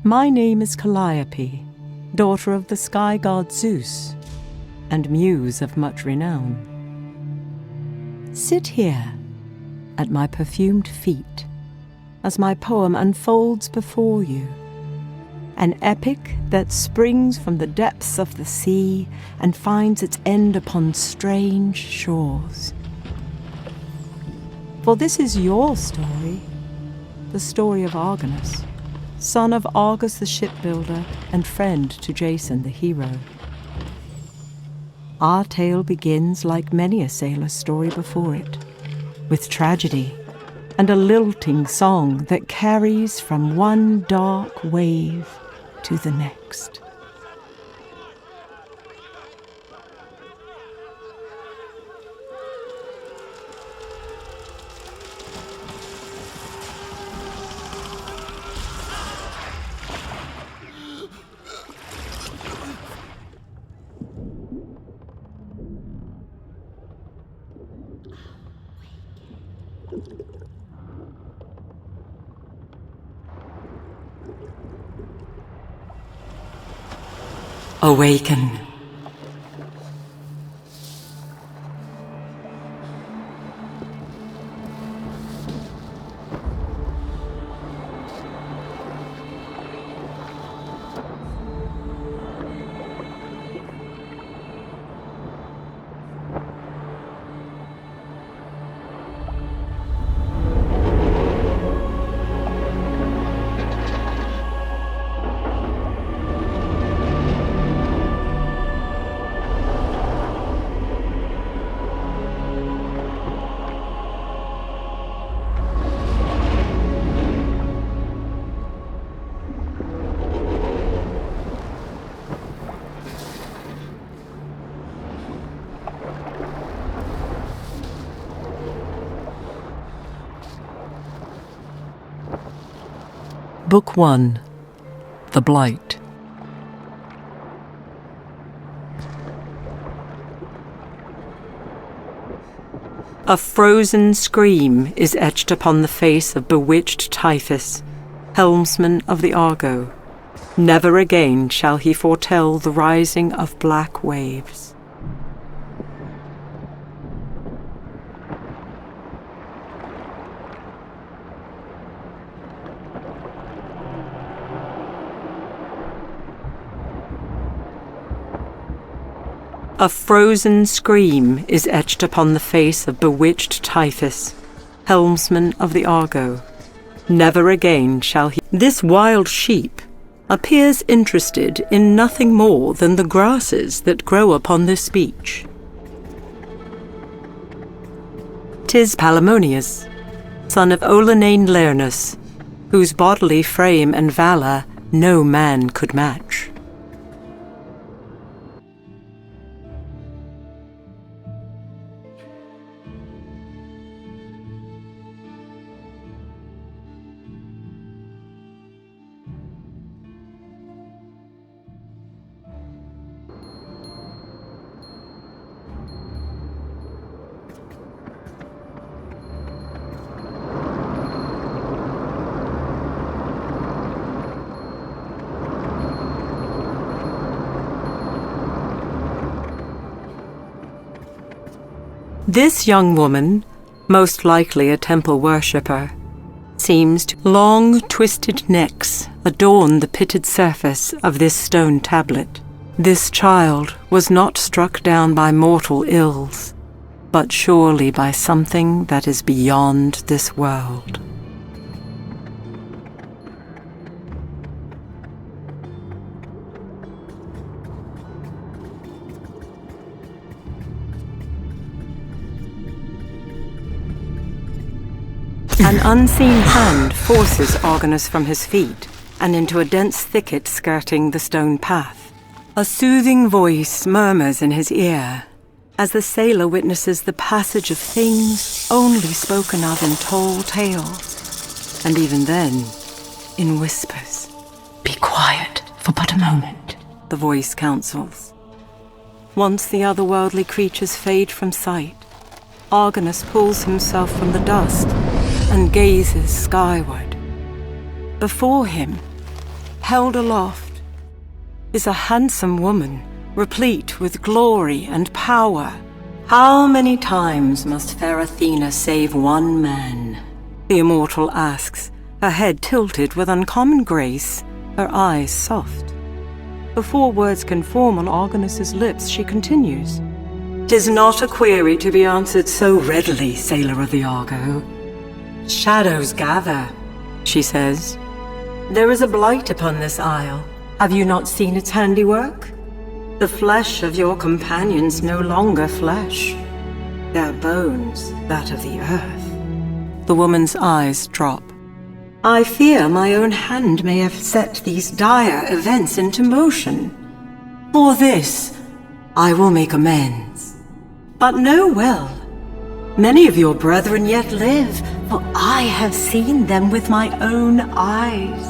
My name is Calliope, daughter of the sky god Zeus, and muse of much renown. Sit here, at my perfumed feet, as my poem unfolds before you, an epic that springs from the depths of the sea and finds its end upon strange shores. For this is your story, the story of Argonus, son of Argus the shipbuilder and friend to Jason the hero. Our tale begins like many a sailor's story before it, with tragedy and a lilting song that carries from one dark wave to the next. Awaken. Book 1. The Blight. A frozen scream is etched upon the face of bewitched Typhus, helmsman of the Argo. Never again shall he foretell the rising of black waves. A frozen scream is etched upon the face of bewitched Typhus, helmsman of the Argo. Never again shall he... This wild sheep appears interested in nothing more than the grasses that grow upon this beach. 'Tis Palamonius, son of Olanane Lernus, whose bodily frame and valour no man could match. This young woman, most likely a temple worshipper, seems to long twisted necks adorn the pitted surface of this stone tablet. This child was not struck down by mortal ills, but surely by something that is beyond this world. An unseen hand forces Argonus from his feet and into a dense thicket skirting the stone path. A soothing voice murmurs in his ear as the sailor witnesses the passage of things only spoken of in tall tales, and even then, in whispers. "Be quiet for but a moment," the voice counsels. Once the otherworldly creatures fade from sight, Argonus pulls himself from the dust and gazes skyward. Before him, held aloft is a handsome woman, replete with glory and power. How many times must fair Athena save one man? The immortal asks, her head tilted with uncommon grace, her eyes soft. Before words can form on Argonus's lips, she continues. "'Tis not a query to be answered so readily, sailor of the Argo. Shadows gather," she says. "There is a blight upon this isle. Have you not seen its handiwork? The flesh of your companions no longer flesh. Their bones, that of the earth." The woman's eyes drop. "I fear my own hand may have set these dire events into motion. For this, I will make amends. But know well, many of your brethren yet live, for I have seen them with my own eyes.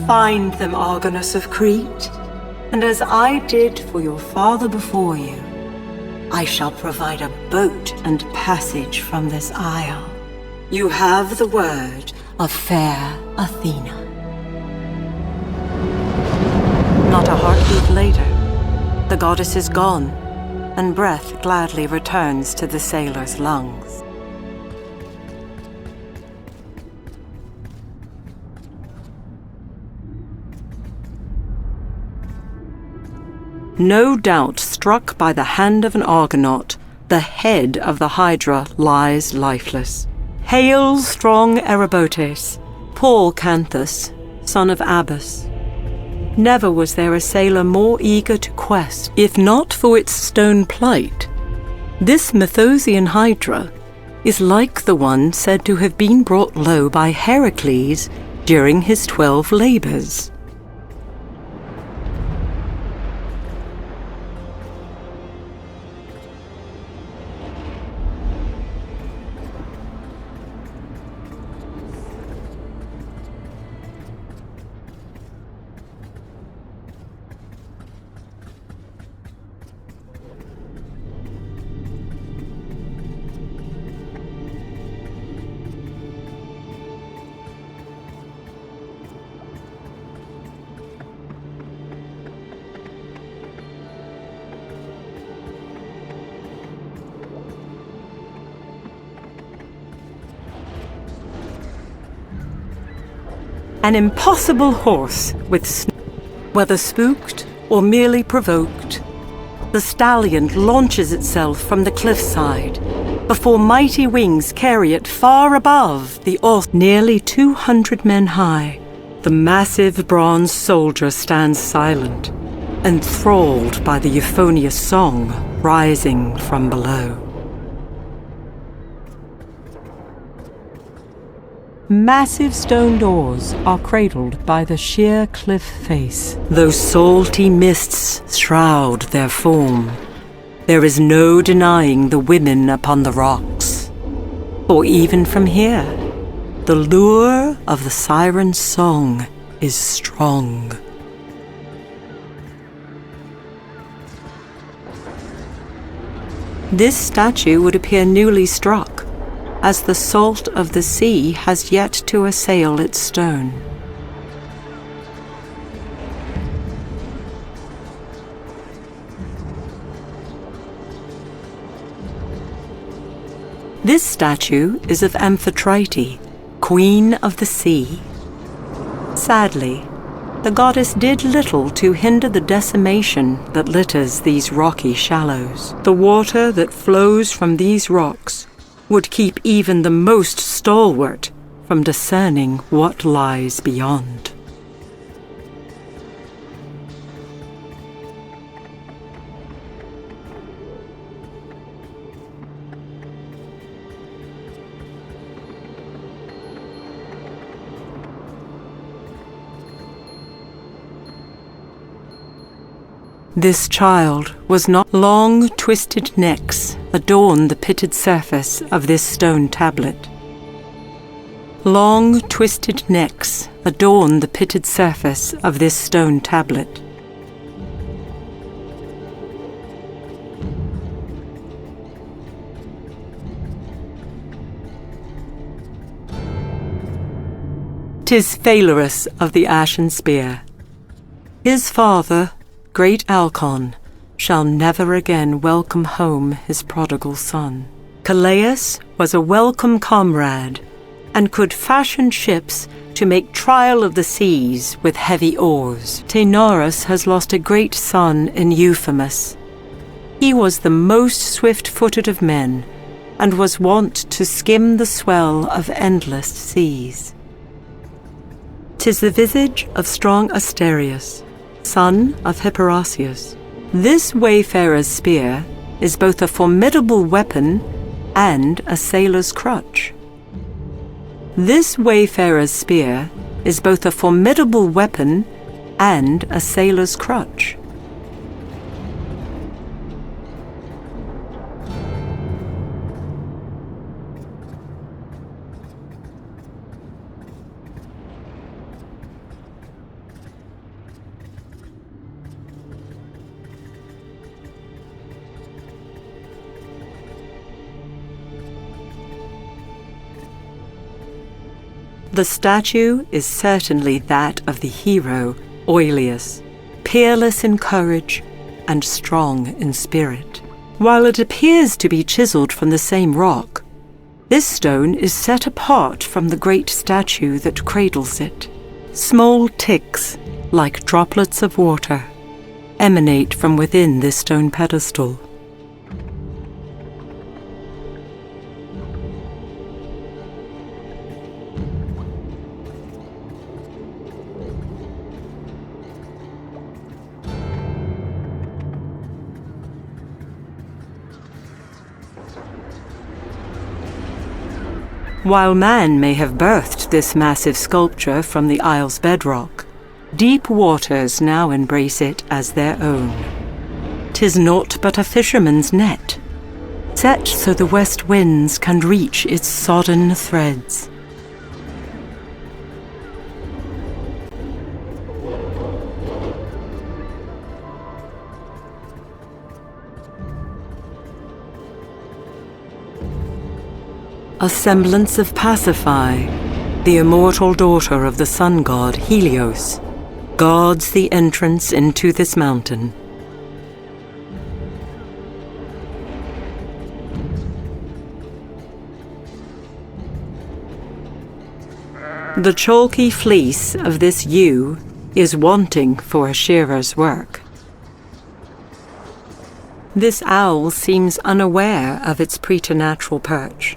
Find them, Argonus of Crete, and as I did for your father before you, I shall provide a boat and passage from this isle. You have the word of fair Athena." Not a heartbeat later, the goddess is gone, and breath gladly returns to the sailor's lungs. No doubt struck by the hand of an Argonaut, the head of the Hydra lies lifeless. Hail, strong Erobotes, Paul Canthus, son of Abas. Never was there a sailor more eager to quest, if not for its stone plight. This Methosian Hydra is like the one said to have been brought low by Heracles during his 12 labors. An impossible horse whether spooked or merely provoked, the stallion launches itself from the cliffside before mighty wings carry it far above the earth. Nearly 200 men high, the massive bronze soldier stands silent, enthralled by the euphonious song rising from below. Massive stone doors are cradled by the sheer cliff face. Though salty mists shroud their form, there is no denying the women upon the rocks. For even from here, the lure of the siren's song is strong. This statue would appear newly struck, as the salt of the sea has yet to assail its stone. This statue is of Amphitrite, Queen of the Sea. Sadly, the goddess did little to hinder the decimation that litters these rocky shallows. The water that flows from these rocks would keep even the most stalwart from discerning what lies beyond. This child was not. Long, twisted necks adorn the pitted surface of this stone tablet. Long, twisted necks adorn the pitted surface of this stone tablet. "'Tis Phalurus of the ashen spear, His father, great Alcon, shall never again welcome home his prodigal son. Calais was a welcome comrade, and could fashion ships to make trial of the seas with heavy oars. Taenarus has lost a great son in Euphemus. He was the most swift-footed of men, and was wont to skim the swell of endless seas. 'Tis the visage of strong Asterius, son of Hipparasius. This wayfarer's spear is both a formidable weapon and a sailor's crutch. This wayfarer's spear is both a formidable weapon and a sailor's crutch. The statue is certainly that of the hero, Oileus, peerless in courage and strong in spirit. While it appears to be chiseled from the same rock, this stone is set apart from the great statue that cradles it. Small ticks, like droplets of water, emanate from within this stone pedestal. While man may have birthed this massive sculpture from the isle's bedrock, deep waters now embrace it as their own. 'Tis naught but a fisherman's net, set so the west winds can reach its sodden threads. A semblance of Pasiphae, the immortal daughter of the sun god Helios, guards the entrance into this mountain. The chalky fleece of this ewe is wanting for a shearer's work. This owl seems unaware of its preternatural perch,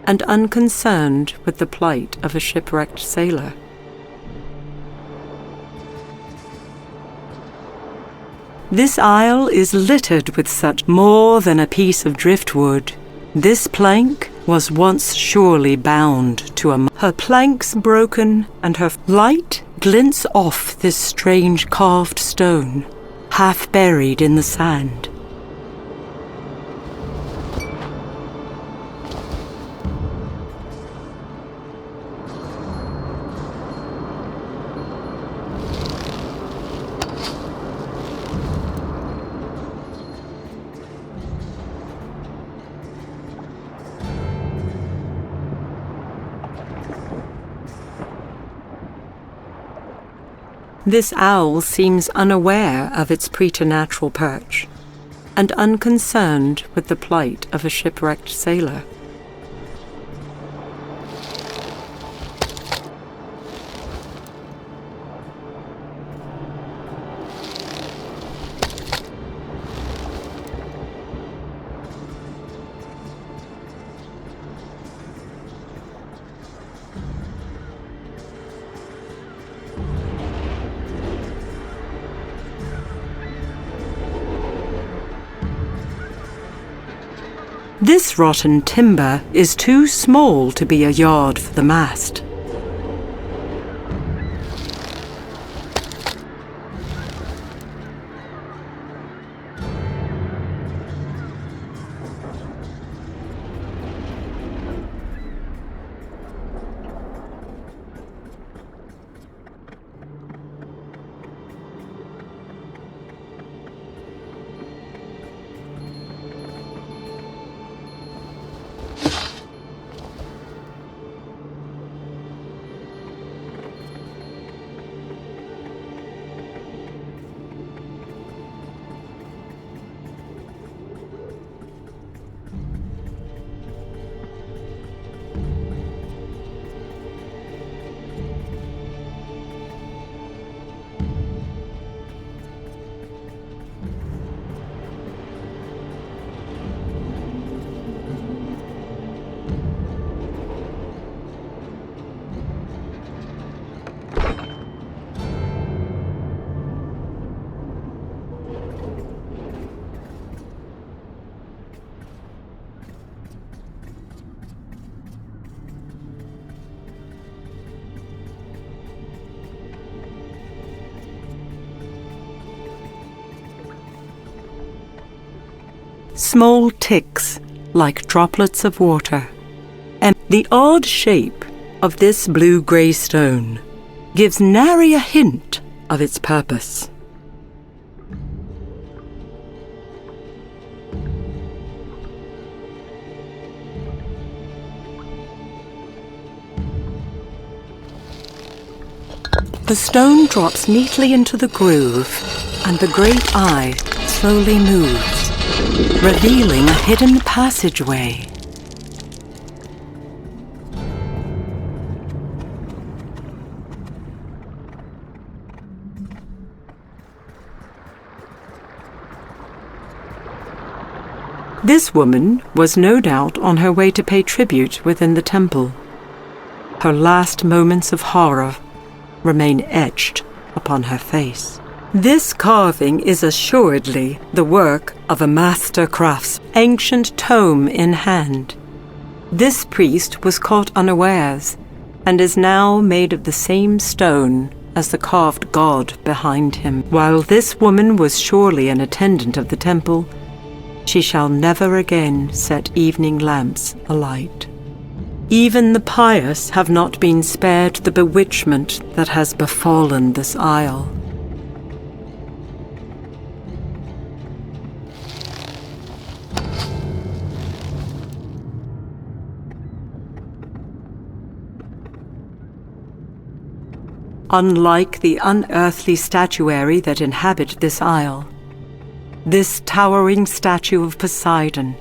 and unconcerned with the plight of a shipwrecked sailor. This isle is littered with such more than a piece of driftwood. This plank was once surely bound to a... Her plank's broken, and her light glints off this strange carved stone, half buried in the sand. This owl seems unaware of its preternatural perch, and unconcerned with the plight of a shipwrecked sailor. This rotten timber is too small to be a yard for the mast. small ticks like droplets of water. And the odd shape of this blue-grey stone gives nary a hint of its purpose. The stone drops neatly into the groove, and the great eye slowly moves, revealing a hidden passageway. This woman was no doubt on her way to pay tribute within the temple. Her last moments of horror remain etched upon her face. This carving is assuredly the work of a master craftsman, ancient tome in hand. This priest was caught unawares and is now made of the same stone as the carved god behind him. While this woman was surely an attendant of the temple, she shall never again set evening lamps alight. Even the pious have not been spared the bewitchment that has befallen this isle. Unlike the unearthly statuary that inhabit this isle, this towering statue of Poseidon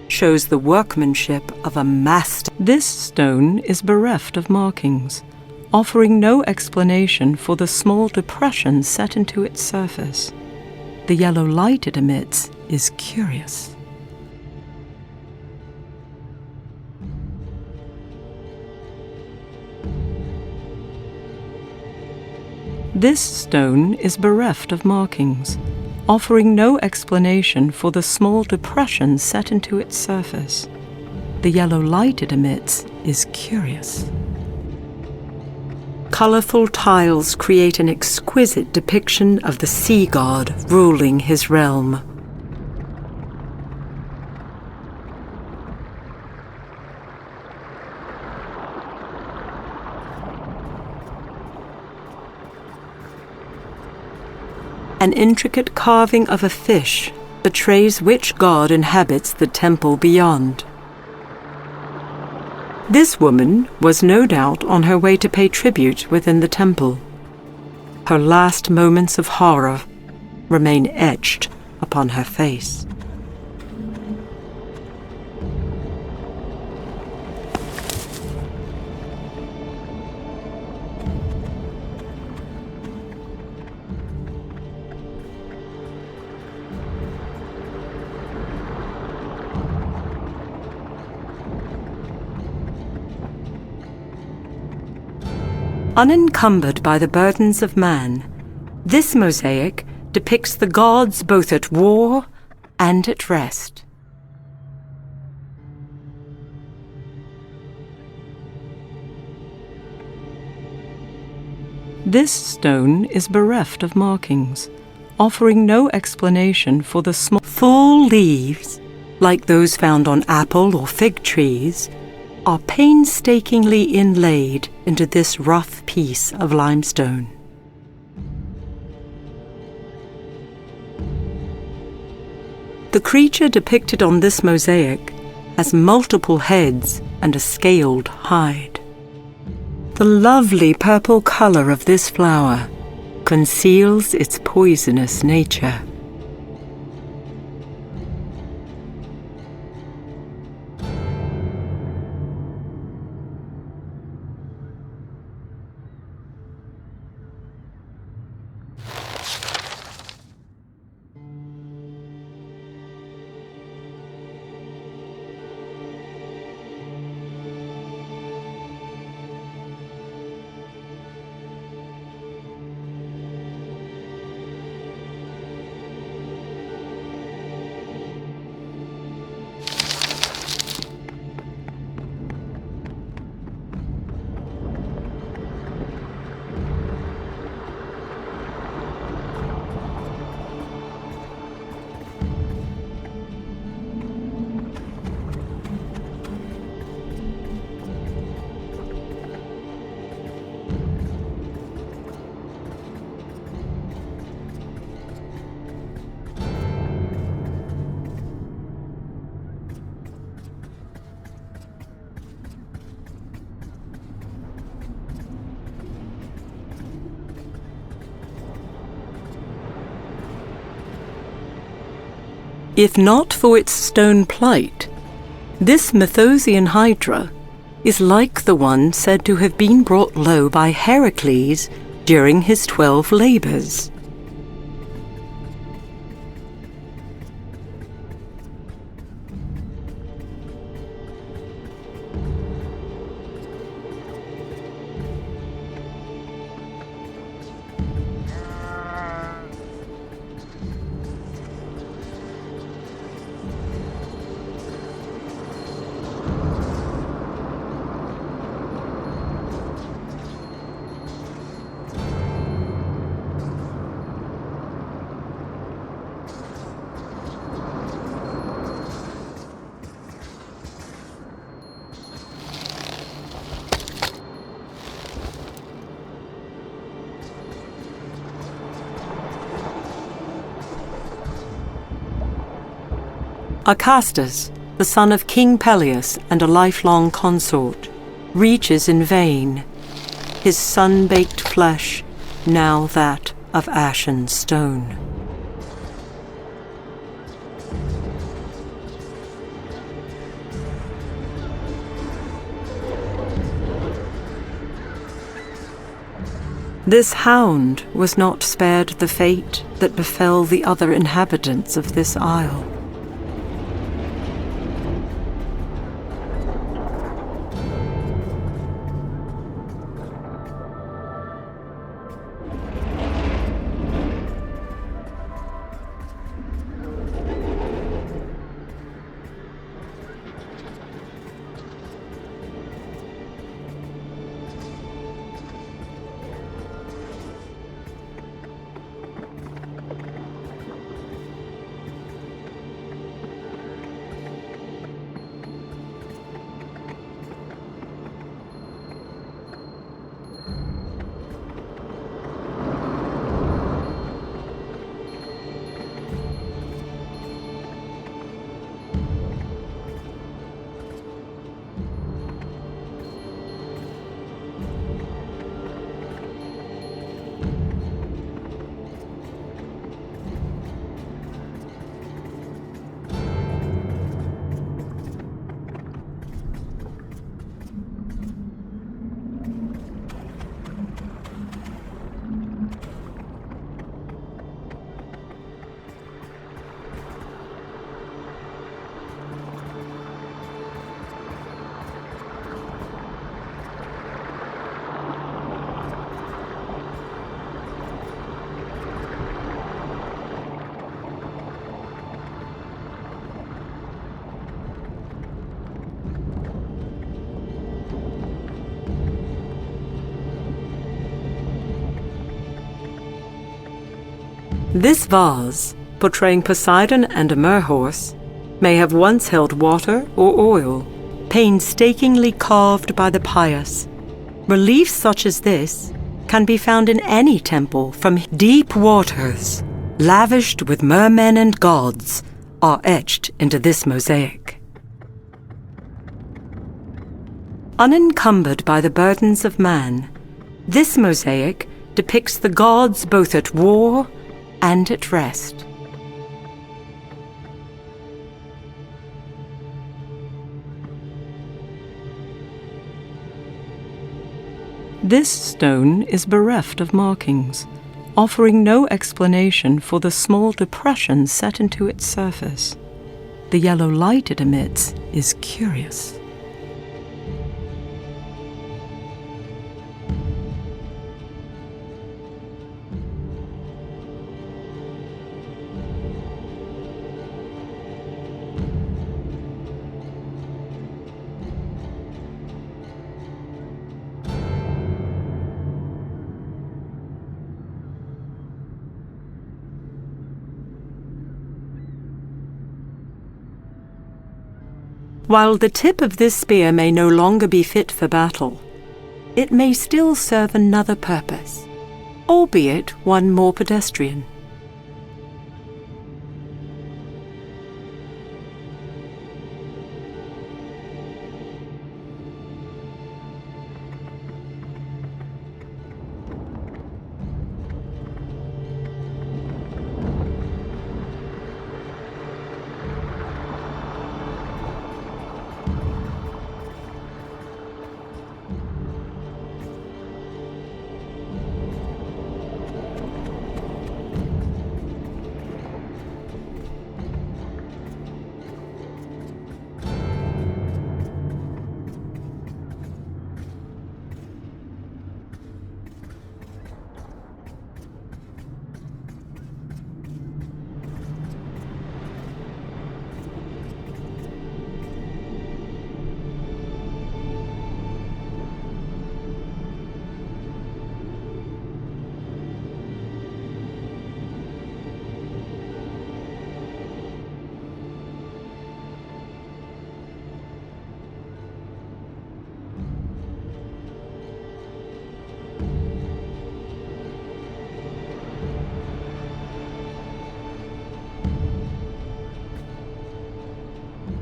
shows the workmanship of a master. This stone is bereft of markings, offering no explanation for the small depression set into its surface. The yellow light it emits is curious. This stone is bereft of markings, offering no explanation for the small depression set into its surface. The yellow light it emits is curious. Colorful tiles create an exquisite depiction of the sea god ruling his realm. An intricate carving of a fish betrays which god inhabits the temple beyond. This woman was no doubt on her way to pay tribute within the temple. Her last moments of horror remain etched upon her face. Unencumbered by the burdens of man, this mosaic depicts the gods both at war and at rest. This stone is bereft of markings, offering no explanation for the small full leaves, like those found on apple or fig trees, are painstakingly inlaid into this rough piece of limestone. The creature depicted on this mosaic has multiple heads and a scaled hide. The lovely purple color of this flower conceals its poisonous nature. If not for its stone plight, this Methosian hydra is like the one said to have been brought low by Heracles during his 12 labors. Acastus, the son of King Peleus and a lifelong consort, reaches in vain, his sun-baked flesh now that of ashen stone. This hound was not spared the fate that befell the other inhabitants of this isle. This vase, portraying Poseidon and a merhorse, may have once held water or oil, painstakingly carved by the pious. Reliefs such as this can be found in any temple from deep waters, lavished with mermen and gods, are etched into this mosaic. Unencumbered by the burdens of man, this mosaic depicts the gods both at war and at rest. This stone is bereft of markings, offering no explanation for the small depression set into its surface. The yellow light it emits is curious. While the tip of this spear may no longer be fit for battle, it may still serve another purpose, albeit one more pedestrian.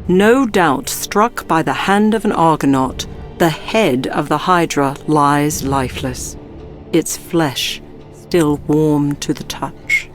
No doubt struck by the hand of an Argonaut, the head of the Hydra lies lifeless, its flesh still warm to the touch.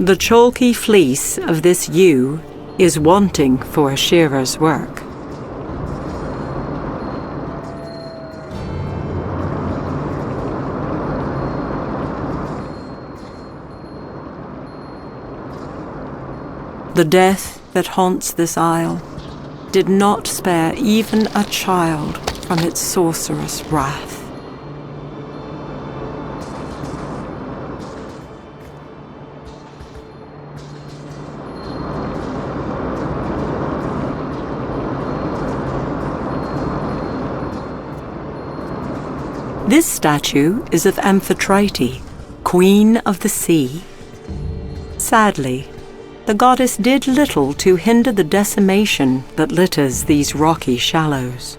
The chalky fleece of this ewe is wanting for a shearer's work. The death that haunts this isle did not spare even a child from its sorcerous wrath. This statue is of Amphitrite, Queen of the Sea. Sadly, the goddess did little to hinder the decimation that litters these rocky shallows.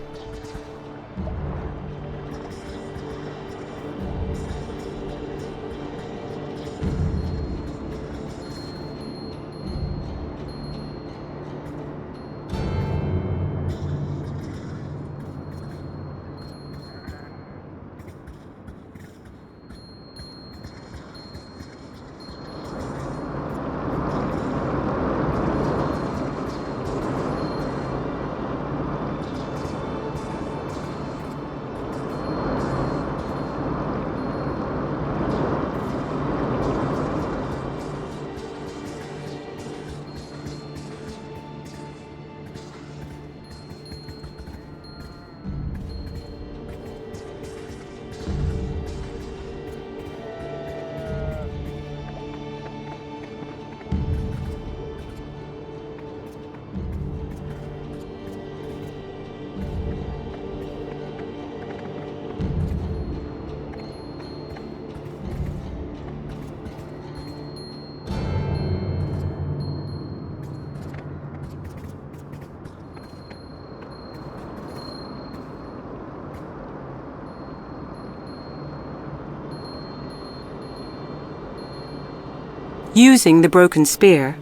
Using the broken spear,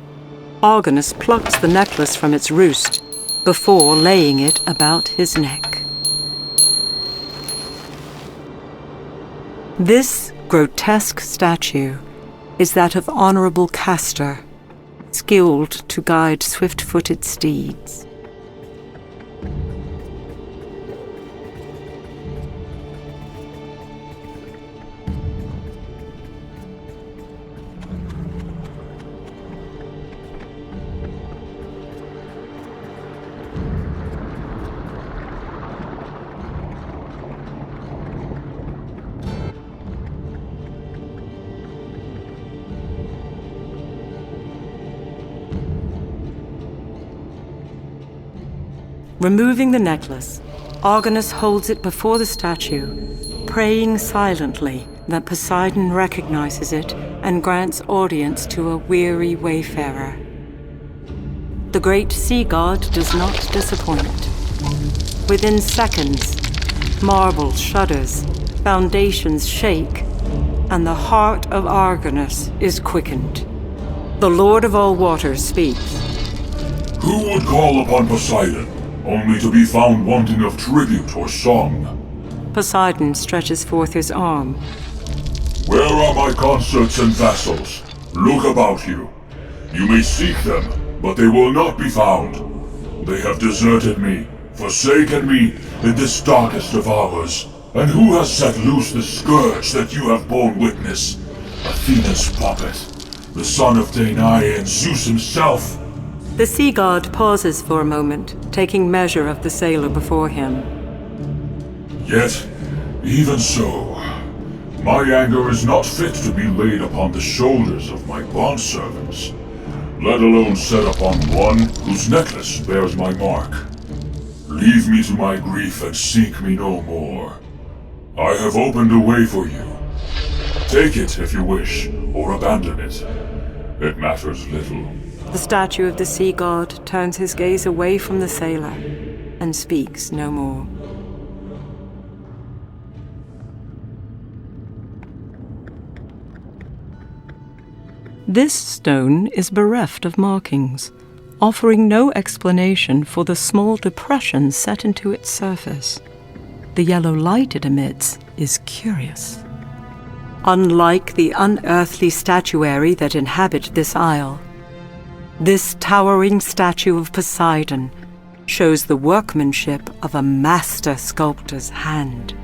Argonus plucks the necklace from its roost before laying it about his neck. This grotesque statue is that of Honorable Castor, skilled to guide swift-footed steeds. Removing the necklace, Argonus holds it before the statue, praying silently that Poseidon recognizes it and grants audience to a weary wayfarer. The great sea god does not disappoint. Within seconds, marble shudders, foundations shake, and the heart of Argonus is quickened. The Lord of all waters speaks. Who would call upon Poseidon, only to be found wanting of tribute or song? Poseidon stretches forth his arm. Where are my consorts and vassals? Look about you. You may seek them, but they will not be found. They have deserted me, forsaken me in this darkest of hours. And who has set loose the scourge that you have borne witness? Athena's puppet, the son of Danae and Zeus himself. The sea god pauses for a moment, taking measure of the sailor before him. Yet, even so, my anger is not fit to be laid upon the shoulders of my bondservants, let alone set upon one whose necklace bears my mark. Leave me to my grief and seek me no more. I have opened a way for you. Take it if you wish, or abandon it. It matters little. The statue of the sea god turns his gaze away from the sailor and speaks no more. This stone is bereft of markings, offering no explanation for the small depression set into its surface. The yellow light it emits is curious. Unlike the unearthly statuary that inhabit this isle, this towering statue of Poseidon shows the workmanship of a master sculptor's hand.